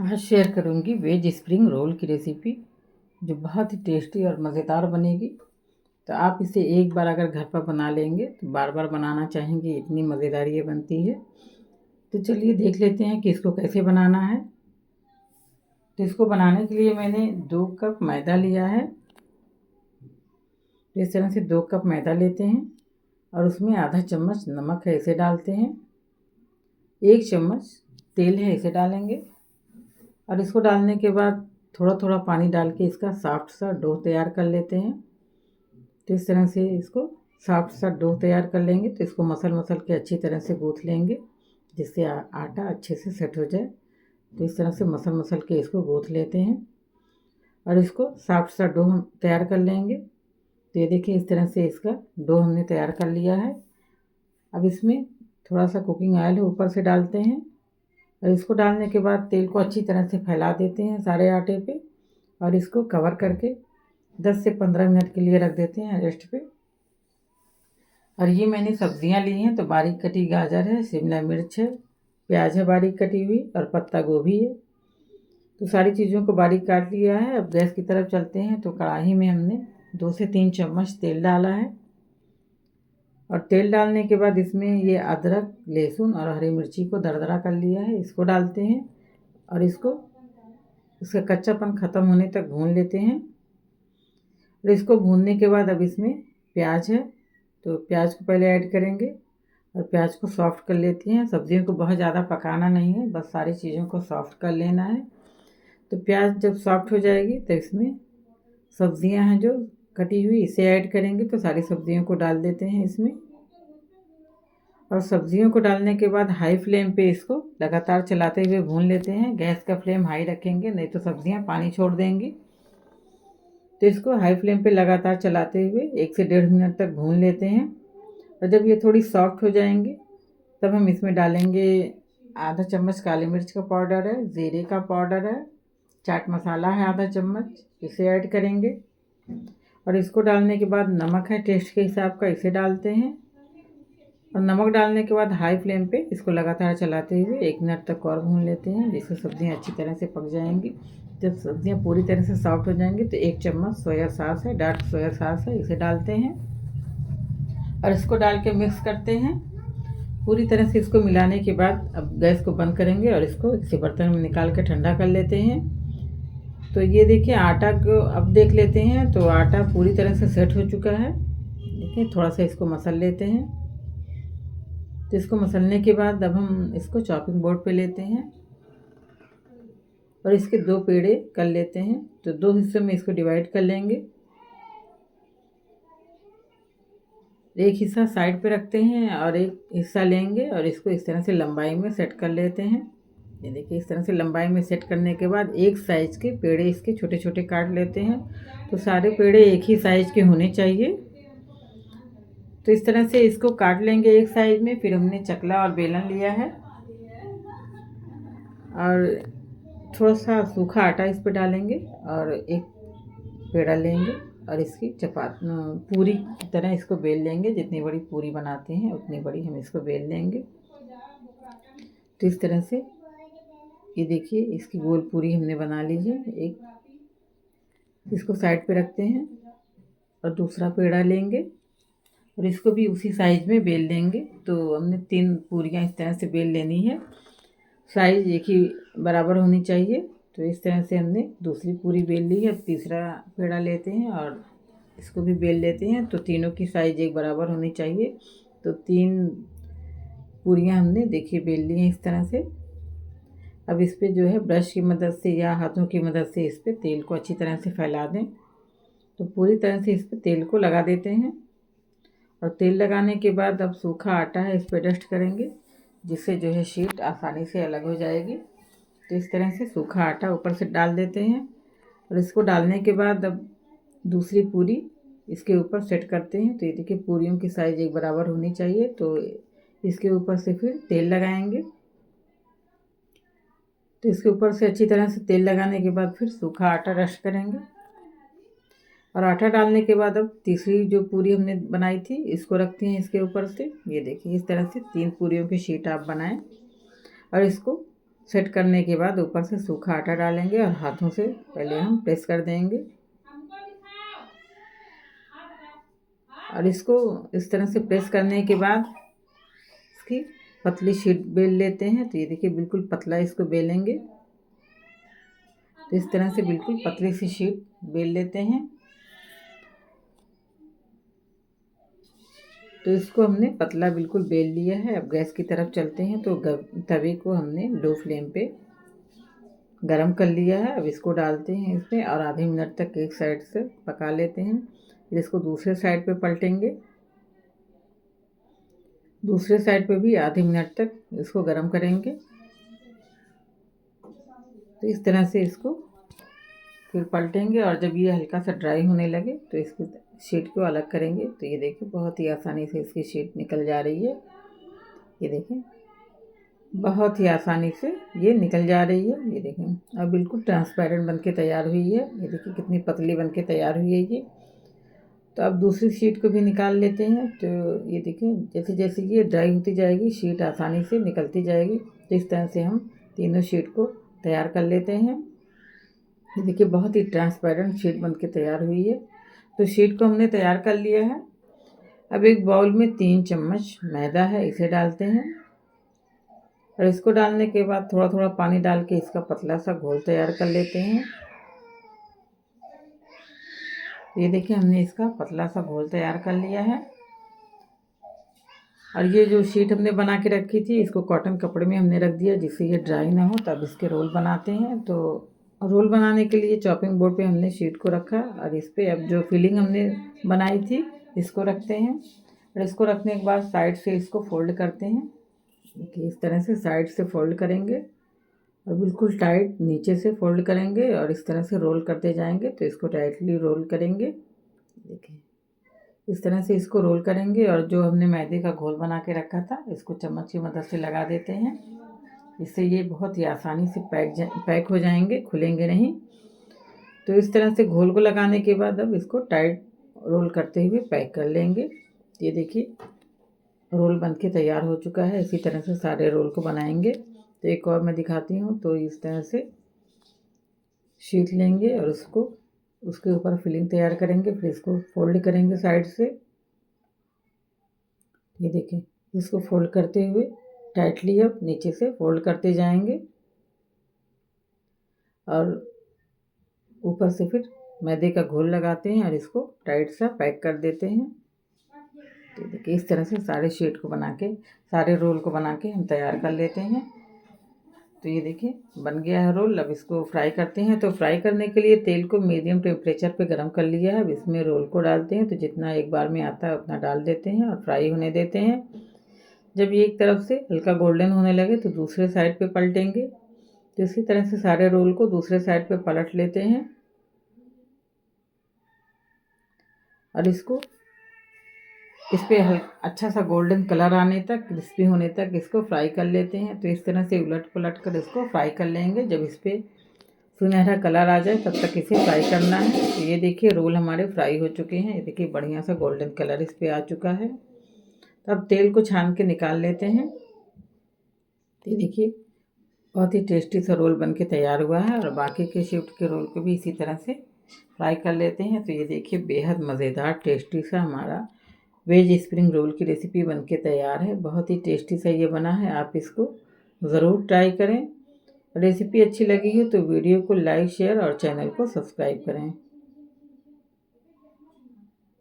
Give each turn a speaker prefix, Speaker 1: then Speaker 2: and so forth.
Speaker 1: आज शेयर करूंगी veg spring roll की रेसिपी, जो बहुत ही टेस्टी और मज़ेदार बनेगी। तो आप इसे एक बार अगर घर पर बना लेंगे तो बार बार बनाना चाहेंगे, इतनी मज़ेदार ये बनती है। तो चलिए देख लेते हैं कि इसको कैसे बनाना है। तो इसको बनाने के लिए मैंने 2 कप मैदा लिया है। तो इस तरह से 2 कप मैदा लेते हैं और उसमें आधा चम्मच नमक है, इसे डालते हैं। 1 चम्मच तेल है, इसे डालेंगे। और इसको डालने के बाद थोड़ा थोड़ा पानी डाल के इसका सॉफ्ट सा डो तैयार कर लेते हैं। तो इस तरह से इसको सॉफ्ट सा डो तैयार कर लेंगे। तो इसको मसल मसल के अच्छी तरह से गूँथ लेंगे, जिससे आटा अच्छे से सेट हो जाए। तो इस तरह से मसल मसल के इसको गूँथ लेते हैं और इसको सॉफ्ट सा डो हम तैयार कर लेंगे। तो ये देखिए, इस तरह से इसका डो हमने तैयार कर लिया है। अब इसमें थोड़ा सा कुकिंग ऑयल ऊपर से डालते हैं और इसको डालने के बाद तेल को अच्छी तरह से फैला देते हैं सारे आटे पे और इसको कवर करके 10 से 15 मिनट के लिए रख देते हैं रेस्ट पे। और ये मैंने सब्जियां ली हैं, तो बारीक कटी गाजर है, शिमला मिर्च है, प्याज है बारीक कटी हुई और पत्ता गोभी है। तो सारी चीज़ों को बारीक काट लिया है। अब गैस की तरफ चलते हैं। तो कढ़ाई में हमने 2 से 3 चम्मच तेल डाला है और तेल डालने के बाद इसमें ये अदरक, लहसुन और हरी मिर्ची को दरदरा कर लिया है, इसको डालते हैं और इसको इसका कच्चापन ख़त्म होने तक भून लेते हैं। और इसको भूनने के बाद अब इसमें प्याज है, तो प्याज को पहले ऐड करेंगे और प्याज को सॉफ्ट कर लेते हैं। सब्जियों को बहुत ज़्यादा पकाना नहीं है, बस सारी चीज़ों को सॉफ्ट कर लेना है। तो प्याज जब सॉफ्ट हो जाएगी तो इसमें सब्जियां हैं जो कटी हुई, इसे ऐड करेंगे। तो सारी सब्जियों को डाल देते हैं इसमें और सब्जियों को डालने के बाद हाई फ्लेम पे इसको लगातार चलाते हुए भून लेते हैं। गैस का फ्लेम हाई रखेंगे, नहीं तो सब्जियां पानी छोड़ देंगी। तो इसको हाई फ्लेम पे लगातार चलाते हुए 1 से 1.5 मिनट तक भून लेते हैं। और जब ये थोड़ी सॉफ्ट हो जाएंगी तब हम इसमें डालेंगे आधा चम्मच काली मिर्च का पाउडर है, ज़ीरे का पाउडर है, चाट मसाला है आधा चम्मच, इसे ऐड करेंगे। और इसको डालने के बाद नमक है टेस्ट के हिसाब का, इसे डालते हैं। और नमक डालने के बाद हाई फ्लेम पे इसको लगातार चलाते हुए 1 मिनट तक और भून लेते हैं, जिससे सब्जियां अच्छी तरह से पक जाएंगी। जब सब्जियां पूरी तरह से सॉफ्ट हो जाएंगी तो 1 चम्मच सोया सॉस है, डार्क सोया सॉस है, इसे डालते हैं और इसको डाल के मिक्स करते हैं। पूरी तरह से इसको मिलाने के बाद अब गैस को बंद करेंगे और इसको किसी बर्तन में निकाल के ठंडा कर लेते हैं। तो ये देखिए, आटा को अब देख लेते हैं। तो आटा पूरी तरह से सेट हो चुका है। देखिए, थोड़ा सा इसको मसल लेते हैं। तो इसको मसलने के बाद अब हम इसको चॉपिंग बोर्ड पे लेते हैं और इसके 2 पेड़े कर लेते हैं। तो 2 हिस्सों में इसको डिवाइड कर लेंगे। एक हिस्सा साइड पे रखते हैं और एक हिस्सा लेंगे और इसको इस तरह से लंबाई में सेट कर लेते हैं। ये देखिए, इस तरह से लंबाई में सेट करने के बाद एक साइज़ के पेड़े इसके छोटे छोटे काट लेते हैं। तो सारे पेड़े एक ही साइज़ के होने चाहिए। तो इस तरह से इसको काट लेंगे एक साइज में। फिर हमने चकला और बेलन लिया है और थोड़ा सा सूखा आटा इस पर डालेंगे और एक पेड़ा लेंगे और इसकी पूरी की तरह इसको बेल लेंगे। जितनी बड़ी पूरी बनाते हैं उतनी बड़ी हम इसको बेल लेंगे। तो इस तरह से ये देखिए, इसकी गोल पूरी हमने बना ली है। इसको साइड पे रखते हैं और दूसरा पेड़ा लेंगे और इसको भी उसी साइज में बेल लेंगे। तो हमने 3 पूरियाँ इस तरह से बेल लेनी है, साइज एक ही बराबर होनी चाहिए। तो इस तरह से हमने दूसरी पूरी बेल ली है। अब तीसरा पेड़ा लेते हैं और इसको भी बेल लेते हैं। तो तीनों की साइज एक बराबर होनी चाहिए। तो 3 पूरियाँ हमने देखिए बेल ली हैं इस तरह से। अब इस पर जो है ब्रश की मदद से या हाथों की मदद से इस पर तेल को अच्छी तरह से फैला दें। तो पूरी तरह से इस पर तेल को लगा देते हैं और तेल लगाने के बाद अब सूखा आटा है इस पर डस्ट करेंगे, जिससे जो है शीट आसानी से अलग हो जाएगी। तो इस तरह से सूखा आटा ऊपर से डाल देते हैं और इसको डालने के बाद अब दूसरी पूरी इसके ऊपर सेट करते हैं। तो ये देखिए, पूरियों की साइज़ एक बराबर होनी चाहिए। तो इसके ऊपर से फिर तेल लगाएंगे। तो इसके ऊपर से अच्छी तरह से तेल लगाने के बाद फिर सूखा आटा डस्ट करेंगे और आटा डालने के बाद अब तीसरी जो पूरी हमने बनाई थी इसको रखते हैं इसके ऊपर से। ये देखिए, इस तरह से 3 पूरियों की शीट आप बनाएं और इसको सेट करने के बाद ऊपर से सूखा आटा डालेंगे और हाथों से पहले हम प्रेस कर देंगे और इसको इस तरह से प्रेस करने के बाद इसकी पतली शीट बेल लेते हैं। तो ये देखिए बिल्कुल पतला इसको बेलेंगे। तो इस तरह से बिल्कुल पतली सी शीट बेल लेते हैं। तो इसको हमने पतला बिल्कुल बेल लिया है। अब गैस की तरफ चलते हैं। तो तवे को हमने लो फ्लेम पे गरम कर लिया है। अब इसको डालते हैं इसमें और आधे मिनट तक एक साइड से पका लेते हैं। फिर इसको दूसरे साइड पे पलटेंगे। दूसरे साइड पे भी आधे मिनट तक इसको गरम करेंगे। तो इस तरह से इसको फिर पलटेंगे और जब ये हल्का सा ड्राई होने लगे तो इसकी शीट को अलग करेंगे। तो ये देखिए बहुत ही आसानी से इसकी शीट निकल जा रही है। ये देखिए बहुत ही आसानी से ये निकल जा रही है। ये देखें अब बिल्कुल ट्रांसपेरेंट बनके तैयार हुई है। ये देखिए कितनी पतली बनके तैयार हुई है ये। तो अब दूसरी शीट को भी निकाल लेते हैं। तो ये देखें जैसे जैसे ये ड्राई होती जाएगी शीट आसानी से निकलती जाएगी। तो इस तरह से हम तीनों शीट को तैयार कर लेते हैं। ये देखिए बहुत ही ट्रांसपेरेंट शीट बनके तैयार हुई है। तो शीट को हमने तैयार कर लिया है। अब एक बाउल में 3 चम्मच मैदा है, इसे डालते हैं और इसको डालने के बाद थोड़ा थोड़ा पानी डाल के इसका पतला सा घोल तैयार कर लेते हैं। ये देखिए हमने इसका पतला सा घोल तैयार कर लिया है। और ये जो शीट हमने बना के रखी थी इसको कॉटन कपड़े में हमने रख दिया जिससे ये ड्राई ना हो। तब इसके रोल बनाते हैं। तो रोल बनाने के लिए चॉपिंग बोर्ड पे हमने शीट को रखा और इस पर अब जो फिलिंग हमने बनाई थी इसको रखते हैं। और इसको रखने के बाद साइड से इसको फोल्ड करते हैं। देखिए इस तरह से साइड से फोल्ड करेंगे और बिल्कुल टाइट नीचे से फोल्ड करेंगे और इस तरह से रोल करते जाएंगे। तो इसको टाइटली रोल करेंगे। देखिए इस तरह से इसको रोल करेंगे और जो हमने मैदे का घोल बना के रखा था इसको चम्मच की मदद से लगा देते हैं। इससे ये बहुत ही आसानी से पैक हो जाएंगे, खुलेंगे नहीं। तो इस तरह से घोल को लगाने के बाद अब इसको टाइट रोल करते हुए पैक कर लेंगे। ये देखिए रोल बनके तैयार हो चुका है। इसी तरह से सारे रोल को बनाएंगे। तो एक और मैं दिखाती हूँ। तो इस तरह से शीट लेंगे और उसके ऊपर फिलिंग तैयार करेंगे। फिर इसको फोल्ड करेंगे साइड से। ये देखिए इसको फोल्ड करते हुए टाइटली अब नीचे से फोल्ड करते जाएंगे और ऊपर से फिर मैदे का घोल लगाते हैं और इसको टाइट सा पैक कर देते हैं। तो देखिए इस तरह से सारे शीट को बना के सारे रोल को बना के हम तैयार कर लेते हैं। तो ये देखिए बन गया है रोल। अब इसको फ्राई करते हैं। तो फ्राई करने के लिए तेल को मीडियम टेम्परेचर पे गरम कर लिया है। अब इसमें रोल को डालते हैं। तो जितना एक बार में आता है उतना डाल देते हैं और फ्राई होने देते हैं। जब ये एक तरफ से हल्का गोल्डन होने लगे तो दूसरे साइड पे पलटेंगे। तो इसी तरह से सारे रोल को दूसरे साइड पे पलट लेते हैं और इसको इस पर अच्छा सा गोल्डन कलर आने तक, क्रिस्पी होने तक इसको फ्राई कर लेते हैं। तो इस तरह से उलट पलट कर इसको फ्राई कर लेंगे। जब इस पर सुनहरा कलर आ जाए तब तक इसे फ्राई करना है। तो ये देखिए रोल हमारे फ्राई हो चुके हैं। ये देखिए बढ़िया सा गोल्डन कलर इस पर आ चुका है। तो अब तेल को छान के निकाल लेते हैं। तो ये देखिए बहुत ही टेस्टी सा रोल बनके तैयार हुआ है। और बाकी के शिफ्ट के रोल को भी इसी तरह से फ्राई कर लेते हैं। तो ये देखिए बेहद मज़ेदार टेस्टी सा हमारा वेज स्प्रिंग रोल की रेसिपी बनके तैयार है। बहुत ही टेस्टी सा ये बना है। आप इसको ज़रूर ट्राई करें। रेसिपी अच्छी लगी हो तो वीडियो को लाइक, शेयर और चैनल को सब्सक्राइब करें।